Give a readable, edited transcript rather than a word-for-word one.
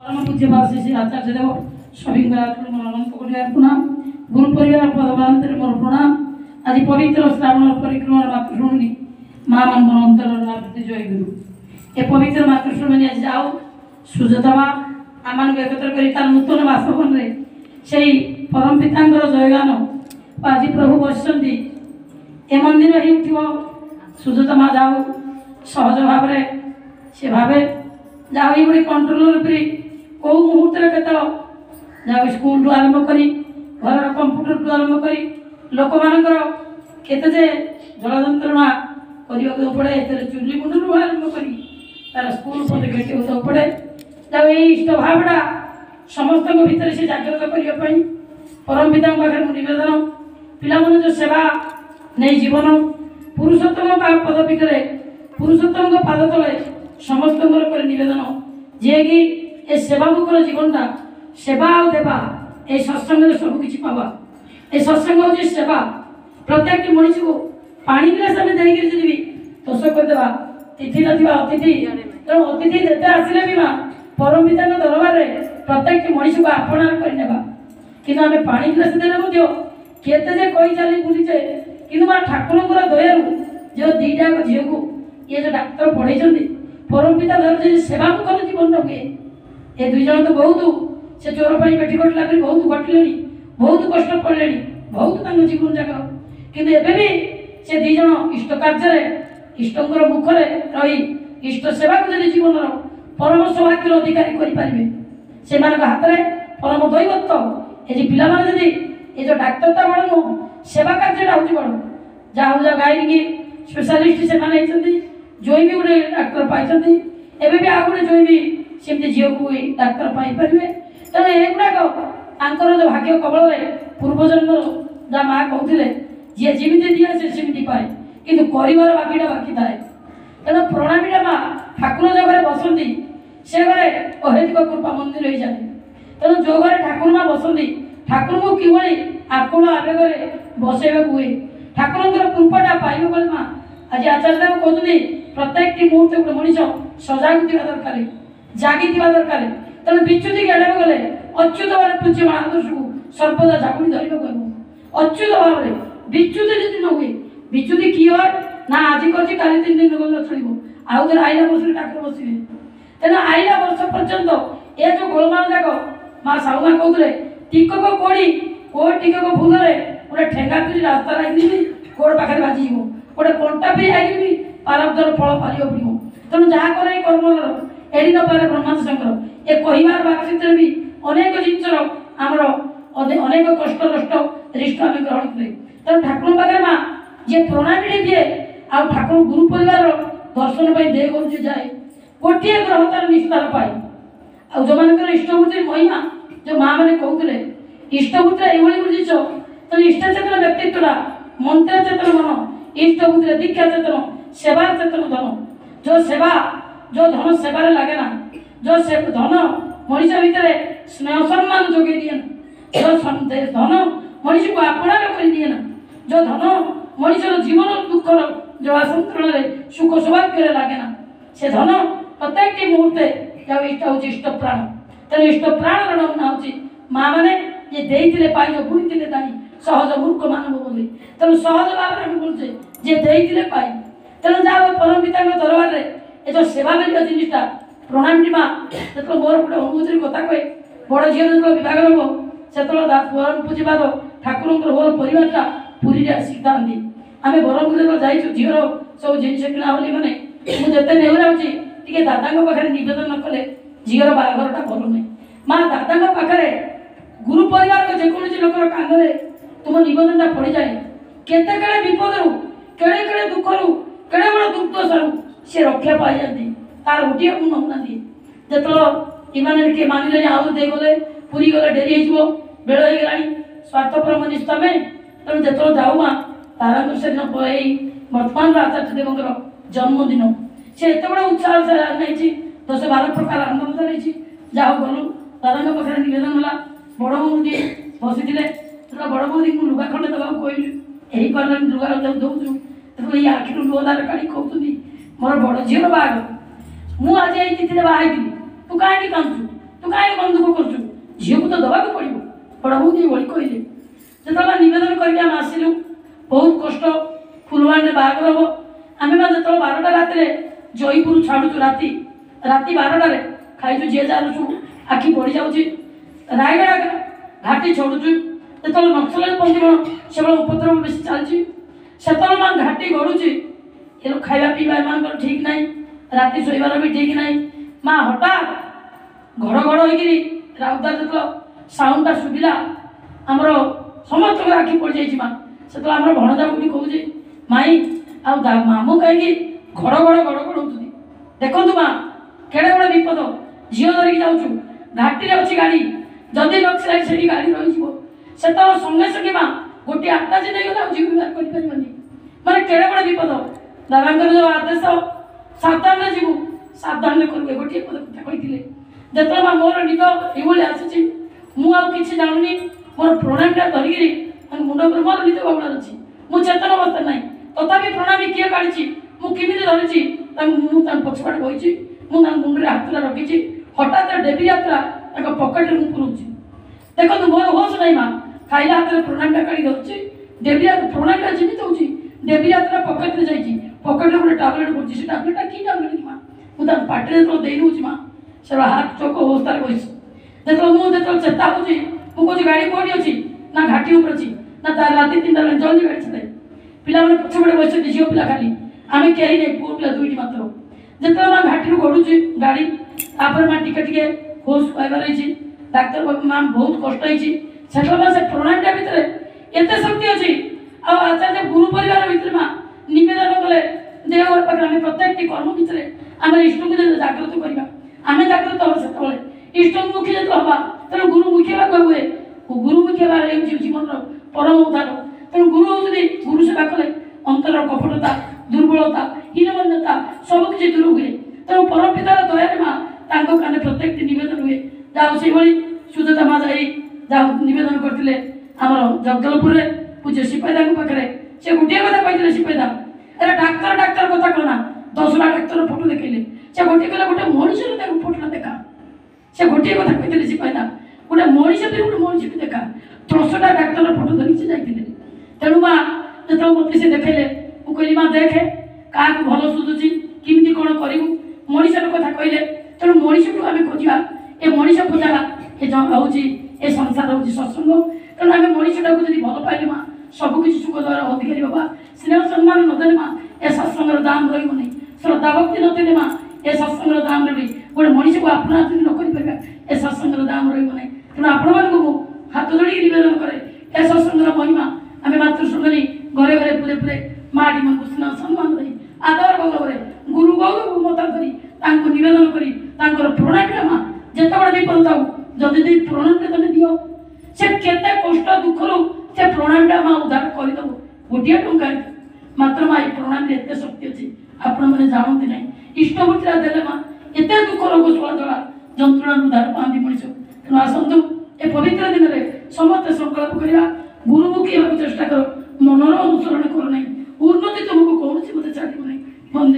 परम पूज्य भाषी श्री आचार्य देव सभी अनंत कोटि प्रणाम। गुरु परिवार पदवांतर मोर प्रणाम। आज पवित्र श्रावण परिक्रमा मातृभूमि माँ मन अंतर जय गुरु। ए पवित्र मातृभूमि आज जाओ सुजाता माँ आम एकत्र कर नूतन बासभवन से परम पिता जयगान आज प्रभु बसुँच ए मंदिर ही उठ सुजाता माँ जाओ सहज भाव से भावे जाओ ये कंट्रोलर फ्री कौ मुहूर्त जाओ स्कूल रू आरंभ कर घर कंप्यूटर रू आरंभ कर लोक मानकर केते जे जल जंत्रणा करने पड़े चुली मुंड रू आरंभ कर तार स्कूल गेट होता पड़े जाओ ये इष्ट भावटा समस्त भितर से जागृत करने परम पिता पाखे नवेदन पिला जो सेवा नहीं जीवन पुरुषोत्तम पदपीठे पुरुषोत्तम पाद तले समस्त नवेदन जे कि ए सेवामुखर जीवनटा सेवा आ देवा ए सत्संग सबकि पावा ए सत्संग हूँ सेवा प्रत्येक मनीष को पानी गिलास आम देवी तोष करदे तिथि ना अतिथि तेणु अतिथि जिते आसिले भी माँ परम पिता दरबार में प्रत्येक मनीष को आपणार करने कि आम पानी गिलास देने केते कही चली बुलीचे कि माँ ठाकुर दयालु जो दीटा झील को ये जो डाक्तर पढ़े परम पिता धर सेवा मुखर जीवन हुए ए दुई जन तो बहुत से चोर पर पेटीकोट लगे बहुत घटले बहुत कष्ट पड़े बहुत जीवन जाक कि भी से दीज इष्ट कार्य इष्टर मुखर रही इष्ट सेवा को जब जीवन परम सौभाग्य अधिकारी करें से हाथ में परम दैवत्व ये पिला जदि ये जो डाक्तरता बड़ नुह सेवा कार्य हूँ बड़ जहाँ जहाँ गायनी स्पेशलिस्ट से जोई भी गोटे डाक्तर पाई एवं भी आ गए जोई भी सेमती झील को डाक्तर पाइपर तेणु युवाक जो भाग्य कबल पूर्वजन्म जहाँ माँ कहते जी जमी दिए से सेमती पाए कि कर बाकीटा बाकी थाए तेणु प्रणामीटा माँ ठाकुर जो घरे बसती से घरे अहेतुक कृपा मंदिर हो जाए तेणु जो घरे ठाकुर माँ बसती ठाकुर को कि आकुल आवेगे बसैवा हुए ठाकुर कृपाटा पाइब बोले माँ आज आचार्य देव कहते प्रत्येक मुहूर्त गोटे मनीष सजाग दरकार जागी दरकार तेणु विच्युति एड़े गले अच्युत भाव पूज्य महादर्श को सर्वदा झाकुड़ी धरने को अच्युत भाव में विच्युति यदि न हुए विच्युति कि ना आज कर काली 3 दिन गल चलो आउ थे आईला वर्ष ठाकुर बसवे तेना आईला वर्ष पर्यंत ये जो गोलमाल जाक माँ साहू माँ कहते टिकक कोड़ी को टिकक भूल गोटे ठेंगा फिरी रास्ता रही कोड़ पाखे बाजी गोटे कंटा फिरी आई पारब्धर फल पार पड़ो तेणु जहाँ कर कर्म एड़ी न पारे ब्रह्मांड शंकर ये कहबार बात भी अनेक जिनसर आमर अनेक कष्ट नष्ट रिष्ट आम ग्रहण कले तेणु ठाकुर पाखे माँ जी प्रणामी दिए आ ठाकुर गुरु परिवार दर्शन पर दे कर जाए गोटे ग्रह तार निस्तार पाए आ जो मान इष्टभूति महिमा जो माँ मैंने कहते इष्टभूति ये जिस तेणु इष्टचेतन व्यक्तित्वटा मंत्र चेतन मन इष्टभूति दीक्षा चेतन सेवा चेतन धन जो सेवा जो धन सेवार लगे ना जो धन मनीष भितर स्नेह सम्मान जोगे दिए ना जो धन मनीष को आपणार कर दिए ना जो धन मनीष जीवन दुखर जलासंतरण सुख सौभाग्य लगे ना से धन प्रत्येक मुहूर्ते इष्ट हूँ इष्ट प्राण तेणु इष्ट प्राण नमूना हूँ माँ मैंने ये देते पाइज बुणी दाई सहज मूर्ख मानव बोली तेणु सहज भाव में बोलचे जे देते पाई तेणु जहाँ परम पिता दरबार में ये जो सेवा बेलिया जिनिसटा प्रणामी माँ जो मोर गोटे अनुभूति कथा कहे बड़ झील जो विभाग हम से परम पूज्यपाद ठाकुर होल परिवारटा पुरी आसिक था आम ब्रह्मपुर जो जाइए झीर सब जिन किना बोली मैंने मुझे नेउरा टे दादा पाखे नवेदन न कले झीर बाघरटा भल नुहे माँ दादा पाखे गुरु परिवार जेकोसी लोकर कान तुम नवेदनटा पड़ जाए केते केड़े विपद केड़े केड़े दुख रू केड़े बड़ दुर्दशा सी रक्षा पाई जाती तार गोटे नमूना दिए जो इमान किए मानिले आउ दे गले पूरी गले डेरी हो बेल हो गला स्वार्थपर मनीष तमें तेणु जो जाऊ माँ तारा से दिन बर्तमान आचार्य देव जन्मदिन से एत बड़ा उत्साह से नहीं 10-12 प्रकार आनंद रही जहाँ गलु दादा पाखे नवेदन है बड़ बोदी बसी बड़ बोदी को लुगा खंडे देवा कहली यही पारे लुगा दौचु ये आखिर लुहदार काढ़ी कहते मोर बड़ झील बाग मुझे तिथि बाहर तू कहीं कांदु तू कहीं तो दबाक पड़ो बड़ बहुत ये कहले जो नवेदन करके आम आसिलु बहुत कष्ट फुलवाणी बाहर हम आम जो 12टा रात जयपुर छाड़ू राति राति 12टार खाई जी जालु आखि बढ़ी जाऊँगी रायगढ़ घाटी छोड़ू जो नक्सल बंदीगण से उपद्रव बेस चलती से घाटी गड़ुची ये खावा पीवा एम ठीक ना राति शोबार भी ठीक ना माँ हठात घड़ घड़ हो राउदार जो साउंडा शुभिला आमर समस्त आखि पड़ जाइए माँ से भणजा बुढ़ी कहे माई आमू कहीं घड़ घड़ घड़ घड़ हो देखु माँ केड़े बड़े विपद झील धरिकी जाऊँ घाटी अच्छी गाड़ी जदि नक्सल से गाड़ी रही से संगे संगे माँ गोटे आटा जे नहीं गला जीव व्यवहार कर माने केड़े बड़े विपद दादा जो आदेश सावधान जीव सावधान करेंगे गोटे कथा कही जो माँ मोर निद ये आसी मुझे जानी मोर प्रणामीटा धरिकी मुंड पर मोर निद बाबुड़ा अच्छी मुझे चेतन अवस्था ना तथापि प्रणामी किए काढ़ी मुझे धरी मुझे पछपटे बही मुझे मुंडे हाथ रखी हठात डेबी यात्रा पकेट में पुराऊँ देखो मोर होश ना माँ खाइला हाथ में प्रणामीटा काढ़ी धरती डेबी प्रणामीटा जमी हो डेबी यात्रा पकेट में जाइए पकेट में गोटे टाबलेट पड़े टाबलेटा कि टाबलेट माँ मुझे पाटे जो देदे माँ से हाथ चौक अवस्था बस जो मुझे चेता हो गाड़ी कौटी अच्छी ना घाटी उपर अच्छी ना राति 3टा जल्दी गाड़ी चलाए पिला मैंने पछपटे बस झील पिला खाली आम कहीं नहीं पुओ पिला 2टी मात्र जो माँ घाटी गड़ुची गाड़ी तापर माँ टिके टिके होश पाइबार रही डाक्तर माँ बहुत कष्ट होती से प्रणामीटा भितर एत शक्ति अच्छी आचार्य गुरु परिवार भितर माँ नवेदन कले देवघर पाखे आम प्रत्येक कर्म भितर आम इष्ट को जागृत करवा आम जागृत हम से इष्ट मुखी जो हवा तेणु गुरुमुखी होगा हुए गुरुमुखी हबार जीवन परम उद्धार तेणु गुरु होती गुरु सेवा कले अंतर कपटता दुर्बलता हीनमन्यता सबकि दूर हुए तेणु परम पितार दयारे माँ कान प्रत्येक नवेदन हुए जाओ से सुजाता माँ जा नवेदन करते आमर जगदलपुर पूज्य सिपाहीदा पाखे से गोटे कथा कही सिपाहीदा अरे डाक्तर डाक्तर कथा कहना 10टा डाक्तर फोटो देखले से गोटे कहले गोटे मनीष फोटोटा देखा से गोटे कथा कही सिपाहीदा गोटे मनीष गोटे मनीष भी देखा 10टा डाक्तर फोटो धरिकी जाते तेणु माँ जो मत से देखले मुझे माँ देखे क्या भल सुझुची किमी कौन करूँ मनीषर कथा कहले तेणु मनीष को आम खोजा ये मनीष खोजा ये हूँ ये संसार हूँ सत्संग तेणु आम मनीषटा को जब भल पाइले माँ सबकि सुख द्वारा अधिकारी बाबा स्नेह सम्मान नदे माँ ए सत्संगर दाम रही श्रद्धा भक्ति नदे माँ ए सत्संगर दाम रही गोटे मनीष को अपना न कर ए सत्संगर दाम रही तेणु आपण मानक हाथ जोड़ी नवेदन करे ए सत्संगर महिमा आम मातृशृंखली घरे घरे पूरे पूरे माटी मन को स्नेह सम्मान दी आदर गौरव गुरु गौरव मता करी नवेदन करी प्रणामी माँ जिते बड़े विपद थाऊ जदि प्रणामी तुम दियो से केते कष्ट दुखर से प्रणामीटा माँ उद्धार करदेव गोटे टंका मात्र माँ ये प्रणामी एत शक्ति अच्छी आपण मैंने जानते ना इष्टभूतिरा देले माँ एत दुख रोग स्वला जंत्रणा उद्धार पाती मनीष तेणु आसतु ए पवित्र दिन में समस्त संकल्प करवा गुरुमुखी होगा चेष्टा कर मनर अनुसरण कर ना उन्नति तुमको कौन मत छाड़ ना